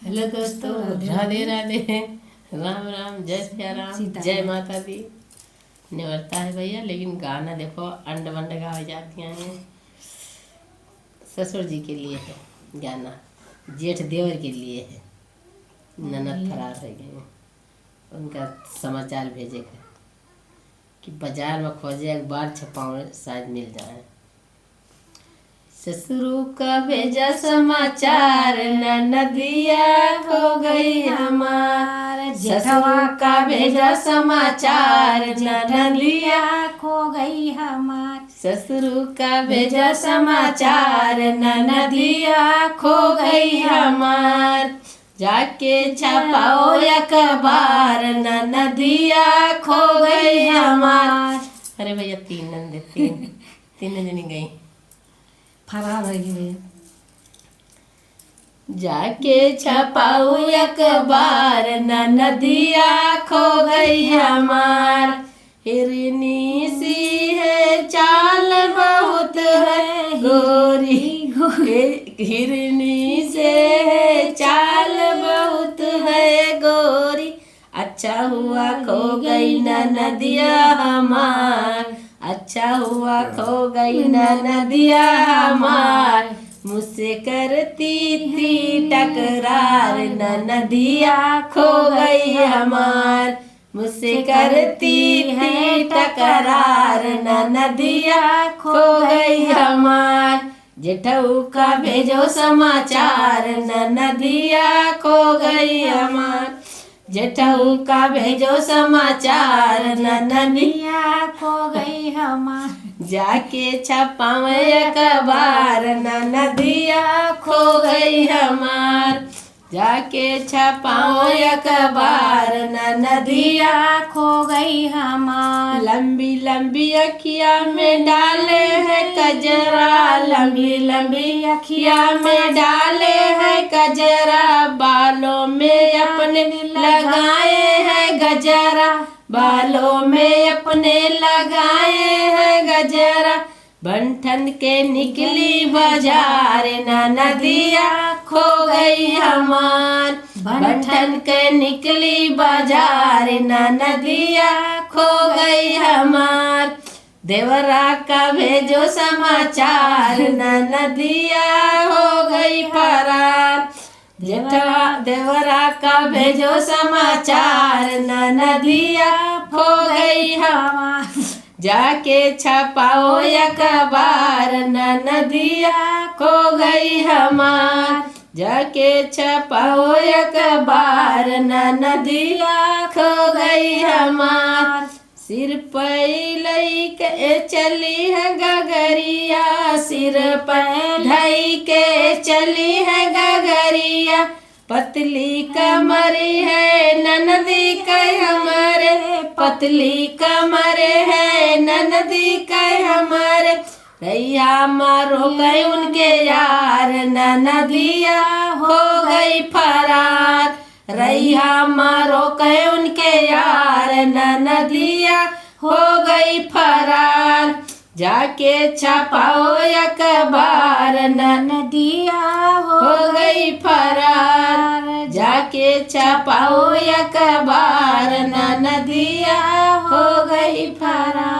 Hello दोस्तों, राधे राधे, राम राम, जय सिया राम, जय माता दी। निवरता है भैया, लेकिन गाना देखो अंड बंड गा जाती हैं। ससुर जी के लिए है गाना, जेठ देवर के लिए है। ननद फरार हो गए, उनका समाचार भेजे है कि बाजार में खोजे, अखबार छपाओ, शायद मिल जाए। ससुरों का भेजा समाचार, ननदिया खो गई हमार। ससुरों का भेजा समाचार, ननदिया खो गई हमार। ससुरों का भेजा समाचार, ननदिया खो गई हमार। जाके छपाओ अखबार, ननदिया खो गई हमार। अरे भैया, तीन नंदे, तीन जनी गई, फरार हो गए। जाके छपाऊ अखबार, ननदिया खो गई हमार। हिरनी सी है चाल बहुत है गोरी, हिरनी से है चाल बहुत है गोरी। अच्छा हुआ खो गई ननदिया हमार, अच्छा हुआ खो गई ननदिया हमार। मुझसे करती थी टकरार, ननदिया खो गई हमार। मुझसे करती थी टकरार, ननदिया खो गई हमार। जेठऊ का भेजो समाचार, ननदिया खो गई हमार। जेठऊ का भेजो समाचार, ननदिया खो गई हमार। जाके छपावे अखबार, ननदिया खो गई हमार। जाके छपाओ अखबार, ननदिया खो गई हमार। लंबी लंबी अखिया में डाले है कजरा, लंबी लंबी अखिया में डाले है कजरा। बालों में अपने लगाए है गजरा, बालों में अपने लगाए है गजरा। बंठन के निकली बाजार, ननदिया खो गई हमार। बंठन के निकली बाजार, ननदिया खो गई हमार। देवरा का भेजो समाचार, ननदिया हो गई फरार। जेठा देवरा का भेजो समाचार, ननदिया हो गई हमार। जाके छपाओ अखबार, ननदिया खो गई हमार। जाके छपाओ अखबार, ननदिया खो गई हमार। सिर पैलई के चली है गगरिया, सिर पैलई के चली है गगरिया। पतली कमरी है ननदी के हमारे, पतली कमर है ननदी के हमारे। रैया मारो गए उनके यार, ननदिया हो गई फरार। रैया मारो गए उनके यार, ननदिया हो गई फरार। जाके छपाओ अखबार, ननदिया हो गई फरार। जाके छपाओ अखबार, ननदिया हो गई फरार।